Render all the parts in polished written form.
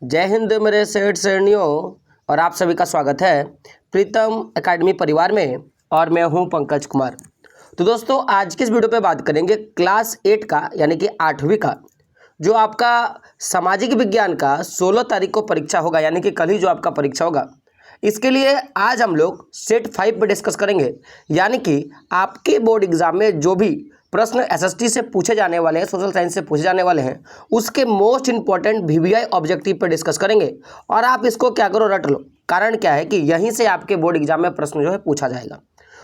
जय हिंद मेरे सेठ सेठनियों, और आप सभी का स्वागत है प्रीतम एकेडमी परिवार में। और मैं हूं पंकज कुमार। तो दोस्तों, आज की इस वीडियो पे बात करेंगे क्लास 8 का यानी कि 8वीं का जो आपका सामाजिक विज्ञान का 16 तारीख को परीक्षा होगा, यानी कि कल ही जो आपका परीक्षा होगा। इसके लिए आज हम लोग सेट 5 पे डिस्कस करेंगे, यानी कि आपके बोर्ड एग्जाम में जो भी प्रश्न एसएसटी से पूछे जाने वाले हैं, सोशल साइंस से पूछे जाने वाले हैं, उसके मोस्ट इंपॉर्टेंट वीवीआई ऑब्जेक्टिव पर डिस्कस करेंगे। और आप इसको क्या करो, रट लो। कारण क्या है कि यहीं से आपके बोर्ड एग्जाम में प्रश्न जो है पूछा जाएगा।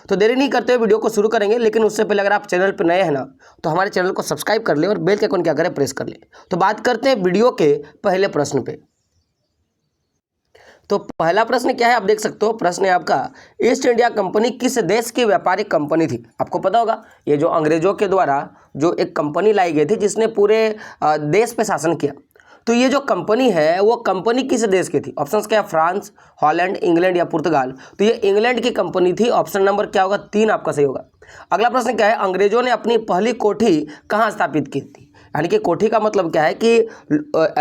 तो देरी नहीं करते हुए वीडियो को शुरू करेंगे, लेकिन उससे पहले अगर आप चैनल पर नए हैं ना, तो हमारे चैनल को सब्सक्राइब कर ले और बेल के आइकन क्या करें, प्रेस कर ले। तो बात करते हैं वीडियो के पहले प्रश्न पे। तो पहला प्रश्न क्या है, आप देख सकते हो। प्रश्न है आपका, ईस्ट इंडिया कंपनी किस देश की व्यापारिक कंपनी थी? आपको पता होगा, ये जो अंग्रेजों के द्वारा जो एक कंपनी लाई गई थी जिसने पूरे देश पे शासन किया। तो ये जो कंपनी है वो कंपनी किस देश की थी? ऑप्शंस क्या है, फ्रांस, हॉलैंड, इंग्लैंड या पुर्तगाल। तो ये इंग्लैंड की कंपनी थी। ऑप्शन नंबर क्या होगा, 3 आपका सही होगा। अगला प्रश्न क्या है, अंग्रेजों ने अपनी पहली कोठी कहाँ स्थापित की थी? यानी कि कोठी का मतलब क्या है कि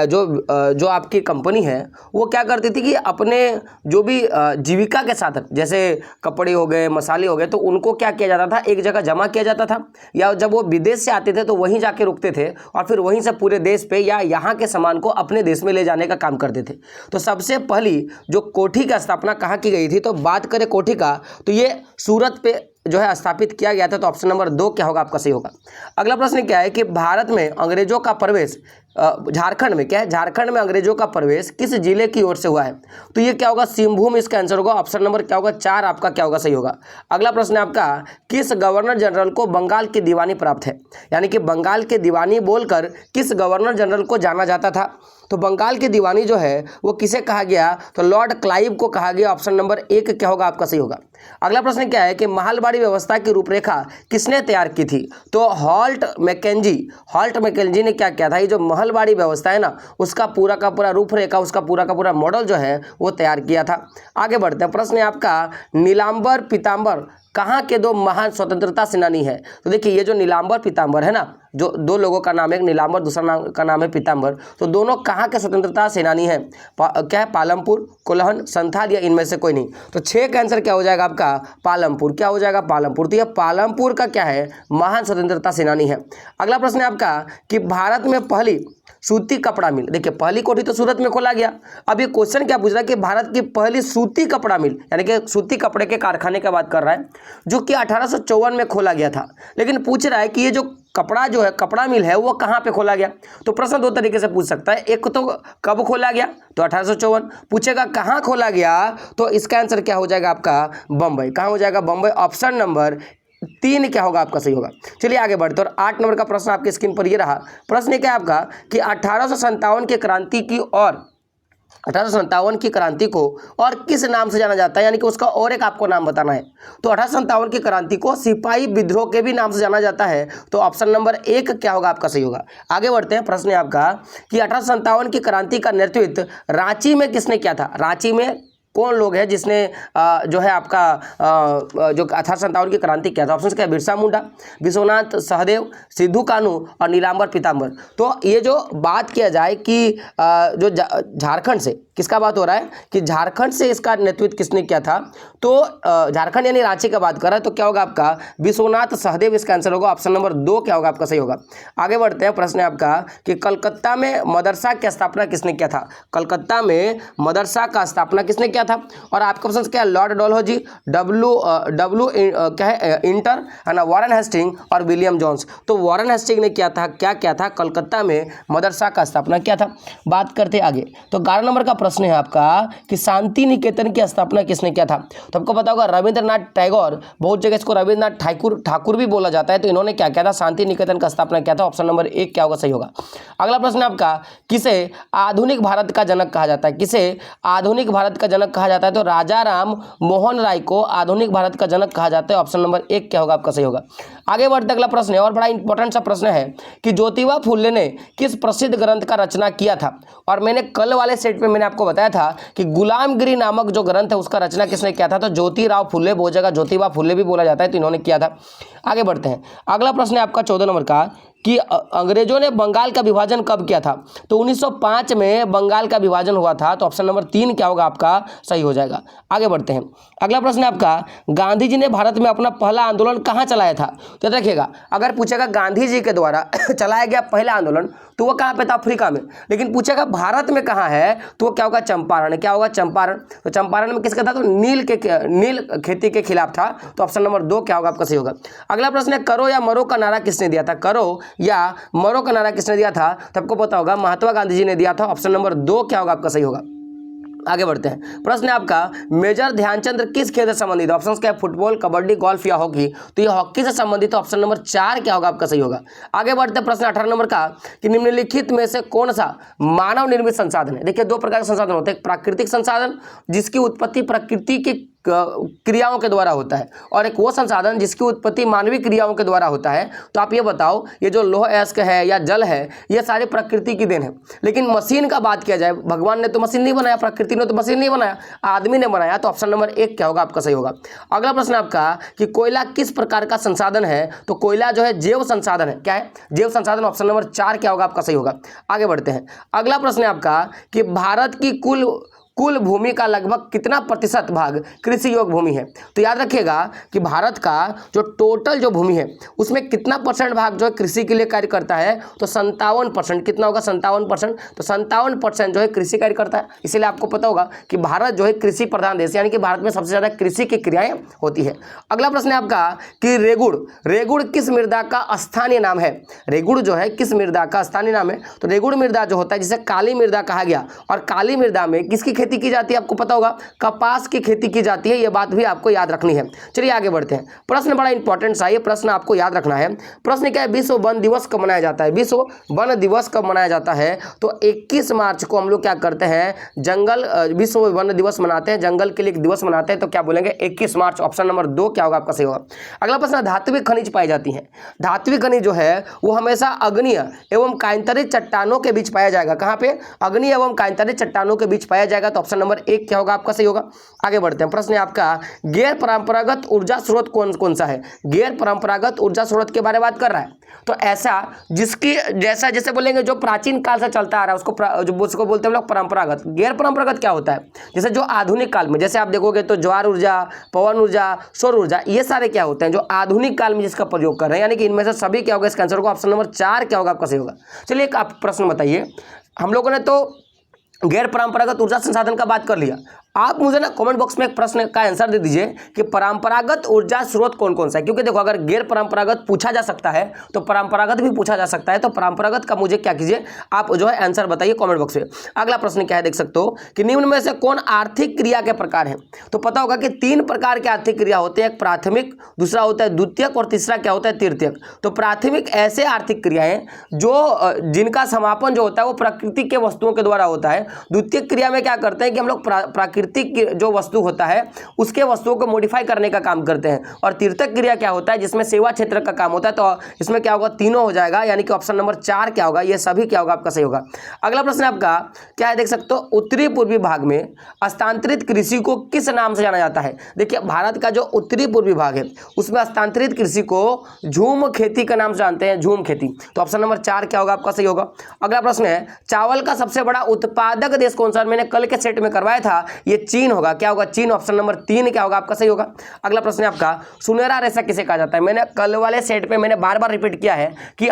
जो आपकी कंपनी है वो क्या करती थी कि अपने जो भी जीविका के साधन, जैसे कपड़े हो गए, मसाले हो गए, तो उनको क्या किया जाता था, एक जगह जमा किया जाता था, या जब वो विदेश से आते थे तो वहीं जाके रुकते थे और फिर वहीं से पूरे देश पे या यहाँ के सामान को अपने देश में ले जाने का काम करते थे। तो सबसे पहली जो कोठी की स्थापना कहाँ की गई थी, तो बात करें कोठी का, तो ये सूरत पे जो है स्थापित किया गया था। तो ऑप्शन नंबर 2 क्या होगा, आपका सही होगा। अगला प्रश्न क्या है कि भारत में अंग्रेजों का प्रवेश, झारखंड में क्या है, झारखंड में अंग्रेजों का प्रवेश किस जिले की ओर से हुआ है? तो ये क्या होगा, सिंहभूम इसका आंसर होगा। ऑप्शन नंबर क्या होगा, 4 आपका क्या होगा, सही होगा। अगला प्रश्न है आपका, किस गवर्नर जनरल को बंगाल की दीवानी प्राप्त है? यानी कि बंगाल के दीवानी बोलकर किस गवर्नर जनरल को जाना जाता था? तो बंगाल की दीवानी जो है वो किसे कहा गया, तो लॉर्ड क्लाइव को कहा गया। ऑप्शन नंबर 1 क्या होगा, आपका सही होगा। अगला प्रश्न क्या है कि महलबाड़ी व्यवस्था की रूपरेखा किसने तैयार की थी? तो हॉल्ट मैकेंजी ने क्या किया था, ये जो महलबाड़ी व्यवस्था है ना, उसका पूरा का पूरा रूपरेखा, उसका पूरा का पूरा मॉडल जो है वो तैयार किया था। आगे बढ़ते हैं। प्रश्न है आपका, नीलांबर पीताम्बर कहाँ के 2 महान स्वतंत्रता सेनानी है? तो देखिए, ये जो नीलांबर पीताम्बर है ना, जो 2 लोगों का नाम है, एक नीलांबर, दूसरा नाम का नाम है पीताम्बर, तो दोनों कहाँ के स्वतंत्रता सेनानी हैं? क्या है, पालमपुर, कोल्हन, संथाल या इनमें से कोई नहीं। तो 6 का आंसर क्या हो जाएगा आपका, पालमपुर। क्या हो जाएगा, पालमपुर। तो यह पालमपुर का क्या है, महान स्वतंत्रता सेनानी है। अगला प्रश्न है आपका कि भारत में पहली सूती कपड़ा मिल, देखिए पहली कोठी तो सूरत में खोला गया। अब ये क्वेश्चन क्या पूछ रहा है कि भारत की पहली सूती कपड़ा मिल, यानी कि सूती कपड़े के कारखाने की बात कर रहा है, जो कि 1854 में खोला गया था। लेकिन पूछ रहा है कि ये जो कपड़ा जो है, कपड़ा मिल है, वो कहाँ पे खोला गया? तो प्रश्न 2 तरीके से पूछ सकता है। एक तो कब खोला गया, तो 1854 पूछेगा। कहाँ खोला गया, तो इसका आंसर क्या हो जाएगा आपका, बंबई। कहाँ हो जाएगा, बंबई। ऑप्शन नंबर 3 क्या होगा, आपका सही होगा। चलिए आगे बढ़ते हैं। और 8 नंबर का प्रश्न आपकी स्क्रीन पर ये रहा। प्रश्न क्या है आपका कि 1857 की क्रांति की और 1857 की क्रांति को और किस नाम से जाना जाता है, यानी कि उसका और एक आपको नाम बताना है। तो 1857 की क्रांति को सिपाही विद्रोह के भी नाम से जाना जाता है। तो ऑप्शन नंबर 1 क्या होगा, आपका सही होगा। आगे बढ़ते हैं। प्रश्न है आपका कि 1857 की क्रांति का नेतृत्व रांची में किसने किया था? रांची में कौन लोग हैं जिसने जो है आपका जो 1857 की क्रांति किया था? ऑप्शन क्या है, बिरसा मुंडा, विश्वनाथ सहदेव, सिद्धू कानू और नीलांबर पीताम्बर। तो ये जो बात किया जाए कि जो झारखंड से किसका बात हो रहा है कि झारखंड से इसका नेतृत्व किसने किया था, तो झारखंड यानी रांची का बात कर रहा है। तो क्या होगा आपका, विश्वनाथ सहदेव इसका आंसर होगा। ऑप्शन नंबर 2 क्या होगा, आपका सही होगा। आगे बढ़ते हैं। प्रश्न है आपका कि कलकत्ता में मदरसा की स्थापना किसने किया था? कलकत्ता में मदरसा का स्थापना किसने किया था? और आपका ऑप्शन क्या है, लॉर्ड डलहौजी, डब्ल्यू क्या है, इंटर है ना, वॉरेन हेस्टिंग और विलियम जोन्स। तो वॉरेन हेस्टिंग ने किया था, क्या किया था, कलकत्ता में मदरसा का स्थापना किया था। बात करते आगे। तो 11 नंबर का प्रश्न है आपका कि शांति निकेतन की स्थापना किसने किया था? तो आपको पता होगा रविंद्रनाथ टैगोर, बहुत जगह इसको रविंद्रनाथ ठाकुर भी बोला जाता है। तो इन्होंने क्या किया था, शांति निकेतन का स्थापना किया था। ऑप्शन नंबर 1 क्या होगा, सही होगा। अगला प्रश्न आपका, किसे आधुनिक भारत का जनक कहा जाता है? किसे आधुनिक भारत का जनक कहा जाता है? तो राजा राम मोहन राय को आधुनिक भारत का जनक कहा जाता है। ऑप्शन नंबर 1 क्या होगा, आपका सही होगा। आगे बढ़ते अगला प्रश्न है और बड़ा इंपॉर्टेंट सा प्रश्न है कि ज्योतिबा फुले ने किस प्रसिद्ध ग्रंथ का रचना किया था? और मैंने कल वाले सेट पे मैंने आपको बताया था कि गुलामगिरी नामक जो ग्रंथ है उसका रचना किसने किया था? तो ज्योतिराव फुले, बहुत जगह ज्योतिबा फुले भी बोला जाता है, तो इन्होंने किया था। आगे बढ़ते हैं। अगला प्रश्न है आपका 14 नंबर का कि अंग्रेजों ने बंगाल का विभाजन कब किया था? तो 1905 में बंगाल का विभाजन हुआ था। तो ऑप्शन नंबर 3 क्या होगा आपका? सही हो जाएगा। आगे बढ़ते हैं। अगला प्रश्न है आपका, गांधी जी ने भारत में अपना पहला आंदोलन कहाँ चलाया था? तो देखिएगा, अगर पूछेगा गांधी जी के द्वारा चलाया गया पहला आंदोलन तो वो कहाँ पे था? अफ्रीका में। लेकिन पूछेगा भारत में कहाँ है तो वो क्या होगा? चंपारण। क्या होगा? चंपारण। तो चंपारण में किसका था? तो नील खेती के खिलाफ था। तो ऑप्शन नंबर 2 क्या होगा आपका? सही होगा। अगला प्रश्न है, करो या मरो का नारा किसने दिया था? करो या मरो का नारा किसने दिया था? तो आपको पता होगा महात्मा गांधी जी ने दिया था। ऑप्शन नंबर 2 क्या होगा आपका? सही होगा। आगे बढ़ते हैं। प्रश्न है आपका, मेजर ध्यानचंद किस खेल से संबंधित है? ऑप्शन क्या है? फुटबॉल, कबड्डी, गोल्फ या हॉकी? तो ये हॉकी से संबंधित है। ऑप्शन नंबर 4 क्या होगा आपका? सही होगा। आगे बढ़ते हैं। प्रश्न 18 नंबर का, कि निम्नलिखित में से कौन सा मानव निर्मित संसाधन है? देखिए, 2 प्रकार के संसाधन होते हैं, एक प्राकृतिक संसाधन जिसकी उत्पत्ति प्रकृति की क्रियाओं के द्वारा होता है, और एक वो संसाधन जिसकी उत्पत्ति मानवीय क्रियाओं के द्वारा होता है। तो आप ये बताओ, ये जो लौह अयस्क है या जल है, ये सारी प्रकृति की देन है। लेकिन मशीन का बात किया जाए, भगवान ने तो मशीन नहीं बनाया, प्रकृति ने तो मशीन नहीं बनाया, आदमी ने बनाया। तो ऑप्शन नंबर 1 क्या होगा आपका? सही होगा। अगला प्रश्न आपका, कि कोयला किस प्रकार का संसाधन है? तो कोयला जो है जैव संसाधन है। क्या है? जैव संसाधन। ऑप्शन नंबर 4 क्या होगा आपका? सही होगा। आगे बढ़ते हैं। अगला प्रश्न है आपका, कि भारत की कुल भूमि का लगभग कितना प्रतिशत भाग कृषि योग्य भूमि है? तो याद रखिएगा कि भारत का जो टोटल जो भूमि है उसमें कितना % भाग जो है कृषि के लिए कार्य करता है? तो 57%। कितना होगा? 57%। तो 57% जो है कृषि कार्य करता है। इसीलिए आपको पता होगा कि भारत जो है कृषि प्रधान देश, यानी कि भारत में सबसे ज़्यादा कृषि की क्रियाएं होती है। अगला प्रश्न है आपका, कि रेगुड़ किस मृदा का स्थानीय नाम है? रेगुड़ जो है किस मृदा का स्थानीय नाम है? तो रेगुड़ मृदा जो होता है जिसे काली मृदा कहा गया, और काली मृदा में किसकी खेती की जाती है? आपको पता होगा कपास की खेती की जाती है। यह बात भी आपको याद रखनी है। चलिए आगे बढ़ते हैं। प्रश्न बड़ा इंपॉर्टेंट सा, ये प्रश्न आपको याद रखना है। प्रश्न क्या है? विश्व वन दिवस कब मनाया जाता है? विश्व वन दिवस कब मनाया जाता है? तो 21 मार्च को हम लोग क्या करते हैं? विश्व वन दिवस मनाते हैं, जंगल के लिए एक दिवस मनाते हैं। तो क्या बोलेंगे? 21 मार्च। ऑप्शन नंबर 2 क्या होगा आपका? सही होगा। अगला प्रश्न, धात्विक खनिज पाई जाती है। धात्विक खनिज जो है वो हमेशा अग्नीय एवं कायांतरित चट्टानों के बीच पाया जाएगा। कहां पे? अग्नि एवं कायांतरित चट्टानों के बीच पाया जाएगा। तो ऑप्शन नंबर 1 क्या होगा आपका? सही होगा। आगे बढ़ते हैं। प्रश्न है आपका, गैर परंपरागत ऊर्जा स्रोत कौन सा है? गैर परंपरागत ऊर्जा स्रोत के बारे में बात कर रहा है। तो ऐसा जिसकी जैसे बोलेंगे जो प्राचीन काल से चलता आ रहा है उसको बोलते हैं हम लोग परंपरागत। गैर परंपरागत क्या होता है? जैसे जो आधुनिक काल में, जैसे आप देखोगे तो ज्वार ऊर्जा, पवन ऊर्जा, सौर ऊर्जा, ये सारे क्या होते हैं जो आधुनिक काल में जिसका प्रयोग कर रहे हैं, यानी कि इनमें से सभी क्या होगा? इसका आंसर होगा ऑप्शन नंबर 4 क्या होगा आपका? सही होगा। चलिए एक आप प्रश्न बताइए। हम लोगों ने तो गैर परंपरागत ऊर्जा संसाधन का बात कर लिया, आप मुझे ना कमेंट बॉक्स में एक प्रश्न का आंसर दे दीजिए कि परंपरागत ऊर्जा स्रोत कौन सा है। क्योंकि देखो, अगर गैर परंपरागत पूछा जा सकता है तो परंपरागत भी पूछा जा सकता है। तो परंपरागत का मुझे क्या कीजिए, आप जो है आंसर बताइए कमेंट बॉक्स में। अगला प्रश्न क्या है, देख सकते हो कि निम्न में से कौन आर्थिक क्रिया के प्रकार है? तो पता होगा कि 3 प्रकार के आर्थिक क्रिया होते हैं, एक प्राथमिक, दूसरा होता है द्वितीयक, और तीसरा क्या होता है? तृतीयक। तो प्राथमिक ऐसे आर्थिक क्रियाएं जो जिनका समापन जो होता है वो प्रकृति के वस्तुओं के द्वारा होता है। द्वितीयक क्रिया में क्या करते हैं कि हम लोग प्राकृतिक जो वस्तु होता है उसके वस्तुओं को मॉडिफाई करने का काम करते हैं। और तृतीयक क्रिया क्या होता है? जिसमें सेवा क्षेत्र का काम होता है। तो इसमें क्या होगा? तीनों हो जाएगा, यानी कि ऑप्शन नंबर 4 क्या होगा? ये सभी क्या होगा आपका? सही होगा। अगला प्रश्न आपका क्या है, देख सकते हो, उत्तरी पूर्वी भाग में हस्तांतरित कृषि को किस नाम से जाना जाता है? देखिए, भारत का जो उत्तरी पूर्वी भाग है उसमें हस्तांतरित कृषि को झूम खेती का नाम से जानते हैं, झूम खेती। तो ऑप्शन नंबर 4 क्या होगा आपका? सही होगा। अगला प्रश्न है, चावल का सबसे बड़ा उत्पादक देश कौन सा? मैंने कल के सेट में करवाया था, ये चीन होगा। क्या होगा? चीन। ऑप्शन नंबर 3 क्या होगा आपका? सही होगा। अगला प्रश्न है आपका, सुनहरा रेशा किसे कहा जाता है? मैंने कल वाले सेट पे मैंने बार बार रिपीट किया है कि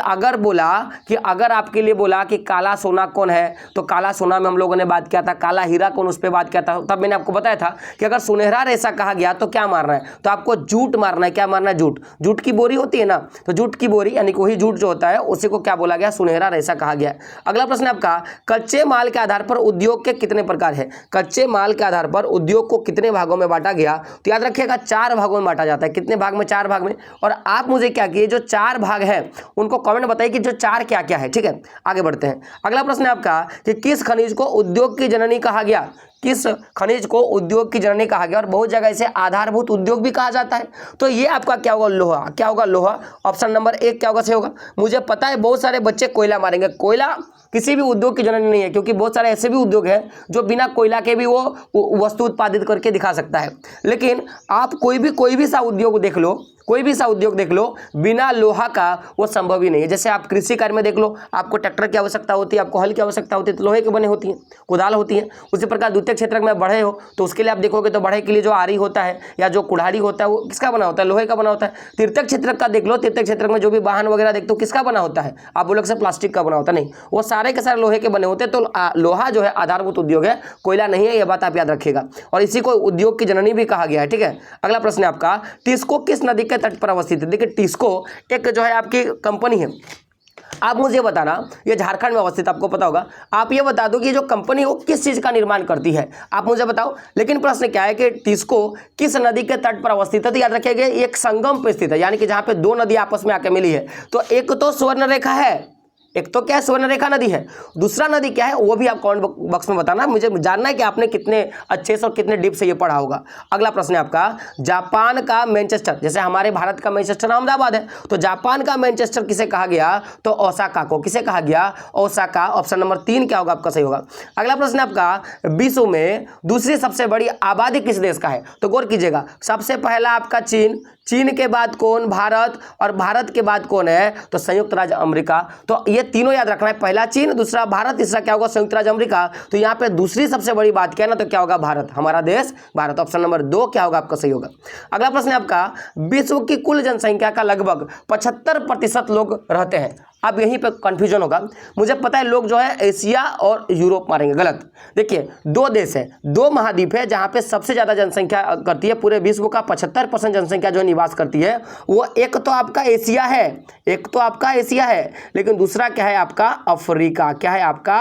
अगर आपके लिए बोला कि काला सोना कौन है, तो काला सोना में हम लोगों ने बात किया था, काला हीरा कौन, उस पर बात किया था। तब मैंने आपको बताया था कि अगर सुनहरा रेशा कहा गया तो क्या मारना है? तो आपको जूट मारना है। क्या मारना है? जूट की बोरी होती है ना, तो जूट की बोरी यानी कि वही जूट जो होता है उसी को क्या बोला गया? सुनहरा रेशा कहा गया। अगला प्रश्न आपका, कच्चे माल के आधार पर उद्योग के कितने प्रकार है? कच्चे माल के आधार पर उद्योग को कितने भागों में बांटा गया? तो याद रखिएगा 4 भागों में बांटा जाता है। कितने भाग में? 4 भाग में। और आप मुझे क्या किए, जो 4 भाग है उनको कमेंट बताइए कि जो 4 क्या क्या है। ठीक है, आगे बढ़ते हैं। अगला प्रश्न है आपका कि किस खनिज को उद्योग की जननी कहा गया? किस खनिज को उद्योग की जननी कहा गया? और बहुत जगह इसे आधारभूत उद्योग भी कहा जाता है। तो ये आपका क्या होगा? लोहा। क्या होगा? लोहा। ऑप्शन नंबर 1 क्या होगा? सही होगा। मुझे पता है बहुत सारे बच्चे कोयला मारेंगे, कोयला किसी भी उद्योग की जननी नहीं है, क्योंकि बहुत सारे ऐसे भी उद्योग हैं जो बिना कोयला के भी वो वस्तु उत्पादित करके दिखा सकता है। लेकिन आप कोई भी सा उद्योग देख लो, कोई भी सा उद्योग देख लो, बिना लोहा का वो संभव ही नहीं है। जैसे आप कृषि कार्य में देख लो, आपको ट्रैक्टर की आवश्यकता होती है, आपको हल की आवश्यकता होती है, तो लोहे के बने होती हैं, कुदाल होती है। उसी प्रकार द्वितीय क्षेत्र में बढ़े हो तो उसके लिए आप देखोगे तो बढ़े के लिए जो आरी होता है या जो कुल्हाड़ी होता है वो किसका बना होता है, लोहे का बना होता है। तृतीय क्षेत्र का देख लो, तृतीय क्षेत्र में जो भी वाहन वगैरह देखते हो किसका बना होता है, आप बोलोगे सर प्लास्टिक का बना होता है, नहीं, वो सारे के सारे लोहे के बने होते हैं। तो लोहा जो है आधारभूत उद्योग है, कोयला नहीं है, यह बात आप याद रखिएगा। और इसी को उद्योग की जननी भी कहा गया है। ठीक है, अगला प्रश्न है आपका, टिस्को किस नदी के तट पर अवस्थित है। देखिए टिस्को एक जो है आपकी कंपनी है, आप मुझे बताना, ये झारखंड में अवस्थित, आपको पता होगा। आप ये बता दो कि जो कंपनी वो किस चीज का निर्माण करती है, आप मुझे बताओ। लेकिन प्रश्न क्या है कि टिस्को किस नदी के तट पर अवस्थित है, तो याद रखिएगा एक संगम पर स्थित है, यानी कि जहां पे दो नदी आपस में आके मिली है। तो एक तो स्वर्ण रेखा है, एक तो क्या है, स्वर्ण रेखा नदी है, दूसरा नदी क्या है वो भी आप कमेंट बॉक्स में बताना, मुझे जानना है कि आपने कितने अच्छे से और कितने डीप से ये पढ़ा होगा। अगला प्रश्न है आपका, जापान का मैनचेस्टर, जैसे हमारे भारत का मैनचेस्टर अहमदाबाद है, तो जापान का मैनचेस्टर किसे कहा गया, तो ओसाका को। किसे कहा गया, ओसाका। ऑप्शन नंबर 3 क्या होगा आपका, सही होगा। अगला प्रश्न है आपका, विश्व में दूसरी सबसे बड़ी आबादी किस देश का है, तो गौर कीजिएगा, सबसे पहला आपका चीन, चीन के बाद कौन, भारत, और भारत के बाद कौन है, तो संयुक्त राज्य अमेरिका। तो ये तीनों याद रखना है, पहला चीन, दूसरा भारत, तीसरा क्या होगा, संयुक्त राज्य अमेरिका। तो यहाँ पे दूसरी सबसे बड़ी बात क्या है ना, तो क्या होगा, भारत, हमारा देश भारत। ऑप्शन नंबर 2 क्या होगा आपका, सही होगा। अगला प्रश्न है आपका, विश्व की कुल जनसंख्या का लगभग 75% लोग रहते हैं। अब यहीं पे कंफ्यूजन होगा, मुझे पता है लोग जो है एशिया और यूरोप मारेंगे, गलत। देखिए दो देश है, दो महाद्वीप है जहां पे सबसे ज्यादा जनसंख्या करती है, पूरे विश्व का 75% जनसंख्या जो निवास करती है, वो एक तो आपका एशिया है, एक तो आपका एशिया है, लेकिन दूसरा क्या है आपका, अफ्रीका। क्या है आपका,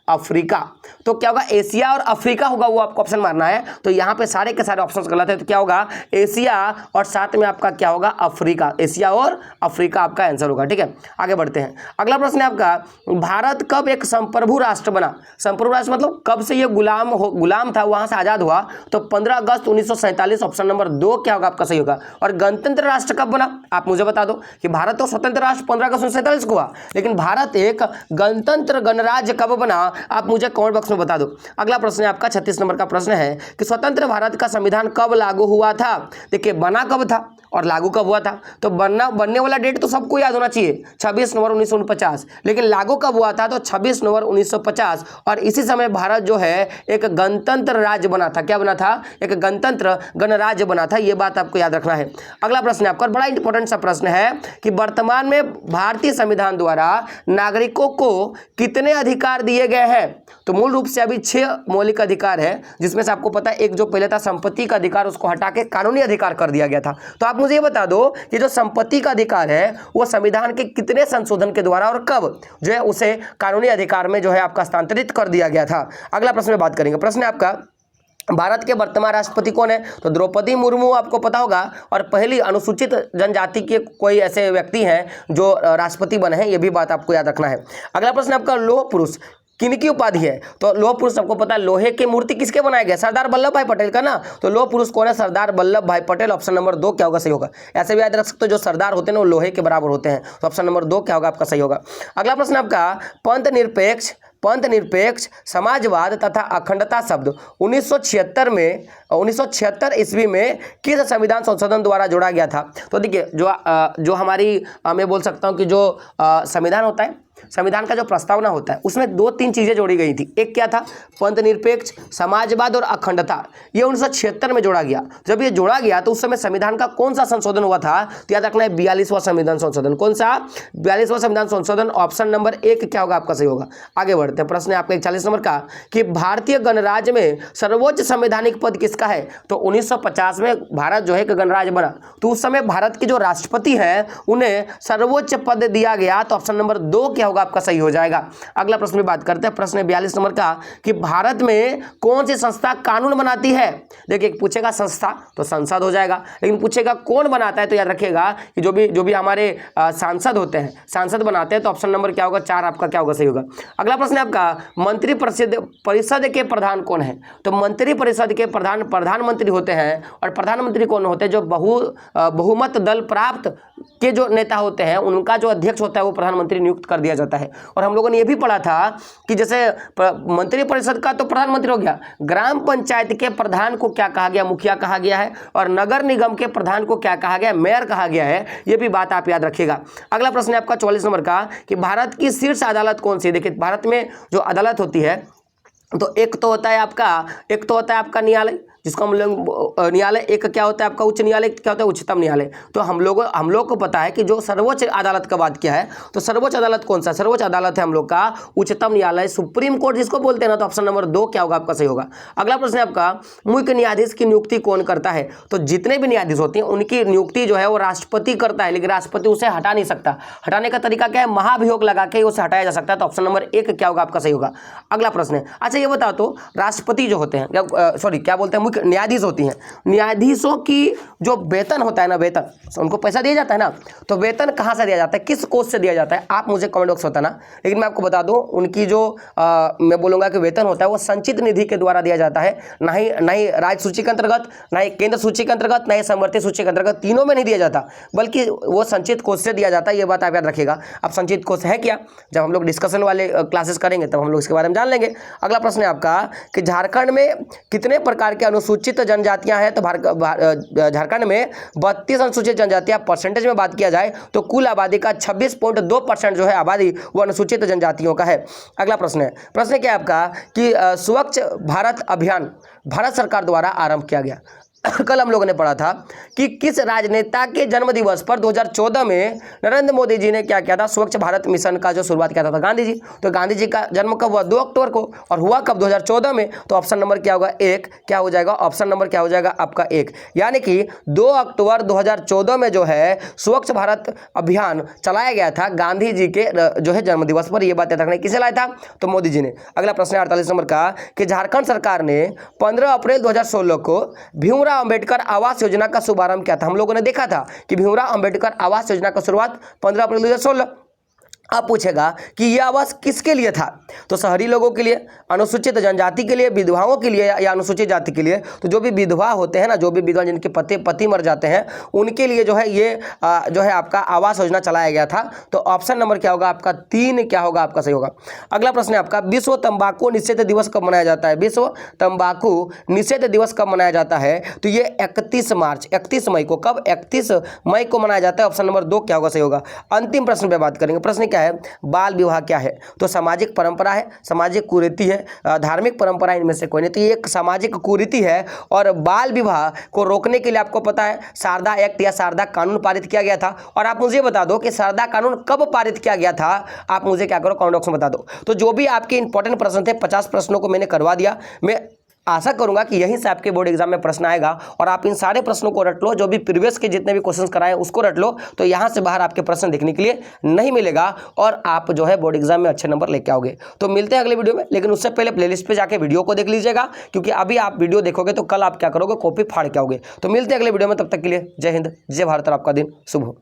अफ्रीका। तो क्या होगा, एशिया और अफ्रीका होगा, वो आपको ऑप्शन मारना है। तो यहाँ पे सारे के सारे ऑप्शन गलत है, तो क्या होगा, एशिया और साथ में आपका क्या होगा, अफ्रीका। एशिया और अफ्रीका आपका आंसर होगा। ठीक है, आगे बढ़ते हैं। अगला प्रश्न है आपका, भारत कब एक संप्रभु राष्ट्र बना। संप्रभु राष्ट्र मतलब कब से ये गुलाम था, वहां से आजाद हुआ, तो 15 अगस्त 1947। ऑप्शन नंबर 2 क्या होगा आपका, सही होगा। और गणतंत्र राष्ट्र कब बना, आप मुझे बता दो कि भारत तो स्वतंत्र राष्ट्र 15 अगस्त 1947 को हुआ, लेकिन भारत एक गणतंत्र गणराज्य कब बना, आप मुझे कमेंट बॉक्स में बता दो। अगला प्रश्न है आपका 36 नंबर का प्रश्न है कि स्वतंत्र भारत का संविधान कब लागू हुआ था। देखिए बना कब था और लागू कब हुआ था, तो बनने वाला डेट तो सबको याद होना चाहिए, 26 नवंबर 1949, लेकिन लागू कब हुआ था, तो 26 नवंबर 1950। और इसी समय भारत जो है एक गणतंत्र राज्य बना था। क्या बना था, एक गणतंत्र गणराज्य बना था, यह बात आपको याद रखना है। अगला प्रश्न आपका बड़ा इंपॉर्टेंट सा प्रश्न है कि वर्तमान में भारतीय संविधान द्वारा नागरिकों को कितने अधिकार दिए गए हैं। तो मूल रूप से अभी 6 मौलिक अधिकार है, जिसमें से आपको पता है एक जो पहले था संपत्ति का अधिकार, उसको हटा के कानूनी अधिकार कर दिया गया था। तो आप मुझे ये बता दो कि जो संपत्ति का अधिकार है वो संविधान के कितने संशोधन के द्वारा और कब जो है उसे कानूनी अधिकार में जो है आपका हस्तांतरित कर दिया गया था। अगला प्रश्न में बात करेंगे। प्रश्न है आपका, भारत के वर्तमान राष्ट्रपति कौन है, तो द्रौपदी मुर्मू आपको पता होगा। और पहली अनुसूचित जनजाति के कोई ऐसे व्यक्ति हैं जो राष्ट्रपति बने हैं, यह भी बात आपको याद रखना है। अगला प्रश्न आपका, लौह पुरुष किनकी उपाधि है, तो लौह पुरुष आपको पता है लोहे की मूर्ति किसके बनाया गया, सरदार वल्लभ भाई पटेल का ना। तो लौह पुरुष कौन है, सरदार वल्लभ भाई पटेल। ऑप्शन नंबर 2 क्या होगा, सही होगा। ऐसे भी याद रख सकते हो जो सरदार होते हैं ना वो लोहे के बराबर होते हैं, तो ऑप्शन नंबर 2 क्या होगा आपका, सही होगा। अगला प्रश्न आपका, पंथ निरपेक्ष समाजवाद तथा अखंडता शब्द 1976 ईस्वी में किस संविधान संशोधन द्वारा जोड़ा गया था। तो देखिए जो हमारी मैं बोल सकता हूं कि जो संविधान होता है, संविधान का जो प्रस्तावना होता है उसमें 2-3 चीजें जोड़ी गई थी। एक क्या था, पंथ निरपेक्ष समाजवाद और अखंडता, ये 1976 में जोड़ा गया। जब ये जोड़ा गया तो उस समय संविधान का कौन सा संशोधन हुआ था, तो याद रखना है 42वां संविधान संशोधन। कौन सा, 42वां संविधान संशोधन। ऑप्शन नंबर 1 क्या होगा आपका, सही होगा। आगे बढ़ते हैं। प्रश्न है आपका 41 नंबर का कि भारतीय गणराज्य में सर्वोच्च संवैधानिक पद किसका है। तो 1950 में भारत जो है एक गणराज्य बना, तो उस समय भारत के जो राष्ट्रपति हैं उन्हें सर्वोच्च पद दिया गया। तो ऑप्शन नंबर 2 क्या होगा आपका, सही हो जाएगा। अगला प्रश्न में बात करते हैं। प्रश्न 42 नंबर का कि भारत में कौन सी संस्था कानून बनाती है। देखिए पूछेगा संस्था तो संसद हो जाएगा, लेकिन पूछेगा कौन बनाता है, तो याद रखिएगा कि जो भी हमारे सांसद होते हैं, सांसद बनाते हैं। तो ऑप्शन नंबर क्या होगा, 4 आपका क्या होगा, सही होगा। अगला प्रश्न है आपका, मंत्री परिषद के प्रधान कौन है। तो मंत्री परिषद के प्रधानमंत्री होते हैं। और प्रधानमंत्री कौन होते हैं, जो बहुमत दल प्राप्त के जो नेता होते हैं उनका जो अध्यक्ष होता है वो प्रधानमंत्री नियुक्त कर दिया जाता है। और हम लोगों ने ये भी पढ़ा था कि जैसे मंत्रिपरिषद का तो प्रधानमंत्री हो गया, ग्राम पंचायत के प्रधान को क्या कहा गया, मुखिया कहा गया है, और नगर निगम के प्रधान को क्या कहा गया, मेयर कहा गया है। ये भी बात आप याद रखिएगा। अगला प्रश्न है आपका 44 नंबर का कि भारत की शीर्ष अदालत कौन सी है। देखिए भारत में जो अदालत होती है तो एक तो होता है आपका न्यायालय, जिसको हम लोग न्यायालय, एक क्या होता है आपका उच्च न्यायालय, क्या होता है उच्चतम न्यायालय। तो हम लोग को पता है कि जो सर्वोच्च अदालत का बात किया है, तो सर्वोच्च अदालत कौन सा, सर्वोच्च अदालत है हम लोग का उच्चतम न्यायालय, सुप्रीम कोर्ट जिसको बोलते हैं ना। तो ऑप्शन नंबर 2 क्या होगा आपका सही होगा। अगला प्रश्न है आपका मुख्य न्यायाधीश की नियुक्ति कौन करता है। तो जितने भी न्यायाधीश होते हैं उनकी नियुक्ति जो है वो राष्ट्रपति करता है, लेकिन राष्ट्रपति उसे हटा नहीं सकता। हटाने का तरीका क्या है, महाभियोग लगा के उसे हटाया जा सकता है। तो ऑप्शन नंबर 1 क्या होगा आपका सही होगा। अगला प्रश्न है, अच्छा ये बताओ तो राष्ट्रपति जो होते हैं, क्या बोलते हैं, मुख्य न्यायाधीश होती हैं, न्यायाधीशों की जो वेतन होता है ना, वेतन उनको पैसा दिया जाता है ना, तो वेतन कहाँ से दिया जाता है, किस कोष से दिया जाता है, आप मुझे कमेंट बॉक्स में बताना। लेकिन मैं आपको बता दूं उनकी जो मैं बोलूँगा कि वेतन होता है वो संचित निधि के द्वारा दिया जाता है, ना ही राज्य सूची के अंतर्गत, ना ही केंद्र सूची के अंतर्गत, ना ही समवर्ती सूची के अंतर्गत, तीनों में नहीं दिया जाता, बल्कि वो संचित कोष से दिया जाता है। ये बात आप याद रखिएगा। अब संचित कोष है क्या, जब हम लोग डिस्कशन वाले क्लासेस करेंगे तब हम लोग इसके बारे में जान लेंगे। अगला प्रश्न है आपका कि झारखंड में कितने प्रकार के अनुसूचित जनजातियां हैं। तो झारखंड में 32 अनुसूचित जनजातियां, परसेंटेज में बात किया जाए तो कुल आबादी का 26.2% जो है आबादी वो अनुसूचित जनजातियों का है। अगला प्रश्न क्या है आपका कि स्वच्छ भारत अभियान भारत सरकार द्वारा आरंभ किया गया। कल हम लोगों ने पढ़ा था कि किस राजनेता के जन्म दिवस पर 2014 में नरेंद्र मोदी जी ने क्या किया था, स्वच्छ भारत मिशन का जो शुरुआत किया था गांधी जी। तो गांधी जी का जन्म कब हुआ, 2 अक्टूबर को, और हुआ कब, 2014 में। तो ऑप्शन नंबर क्या होगा, 1 क्या हो जाएगा, ऑप्शन नंबर क्या हो जाएगा आपका 1, यानी कि 2 अक्टूबर 2014 में जो है स्वच्छ भारत अभियान चलाया गया था गांधी जी के जो है जन्म दिवस पर। यह बात याद रखना, किसे लाया था, तो मोदी जी ने। अगला प्रश्न है 48 नंबर का कि झारखंड सरकार ने 15 अप्रैल 2016 को भीमराव अंबेडकर आवास योजना का शुभारंभ किया था। हम लोगों ने देखा था कि भीमराव अंबेडकर आवास योजना का शुरुआत 15 अप्रैल 2016। अब पूछेगा कि यह आवास किसके लिए था, तो शहरी लोगों के लिए, अनुसूचित जनजाति के लिए, विधवाओं के लिए या अनुसूचित जाति के लिए। तो जो भी विधवा होते हैं ना, जो भी विधवा जिनके पति मर जाते हैं, उनके लिए जो है ये जो है आपका आवास योजना चलाया गया था। तो ऑप्शन नंबर क्या होगा आपका 3 क्या होगा आपका सही होगा। अगला प्रश्न है आपका विश्व तंबाकू निषेध दिवस कब मनाया जाता है। विश्व तंबाकू निषेध दिवस कब मनाया जाता है, तो ये 31 मई को, कब 31 मई को मनाया जाता है। ऑप्शन नंबर 2 क्या होगा सही होगा। अंतिम प्रश्न पे बात करेंगे। प्रश्न क्या है, बाल विवाह क्या है, तो सामाजिक परंपरा है, सामाजिक कुरीति है, धार्मिक परंपरा, इनमें से कोई नहीं। तो ये एक सामाजिक कुरीति है। और बाल विवाह को रोकने के लिए आपको पता है शारदा एक्ट या शारदा कानून पारित किया गया था। और आप मुझे बता दो कि शारदा कानून कब पारित किया गया था, आप मुझे क्या करो कमेंट बॉक्स में बता दो। तो जो भी आपके इंपॉर्टेंट प्रश्न थे 50 प्रश्नों को मैंने करवा दिया। मैं आशा करूंगा कि यहीं से आपके बोर्ड एग्जाम में प्रश्न आएगा और आप इन सारे प्रश्नों को रट लो, जो भी प्रीवियस के जितने भी क्वेश्चंस कराए उसको रट लो। तो यहाँ से बाहर आपके प्रश्न देखने के लिए नहीं मिलेगा और आप जो है बोर्ड एग्जाम में अच्छे नंबर लेके आओगे। तो मिलते हैं अगले वीडियो में, लेकिन उससे पहले प्लेलिस्ट पे जाके वीडियो को देख लीजिएगा, क्योंकि अभी आप वीडियो देखोगे तो कल आप क्या करोगे, कॉपी फाड़ के आओगे। तो मिलते हैं अगले वीडियो में, तब तक के लिए जय हिंद, जय भारत और आपका दिन शुभ हो।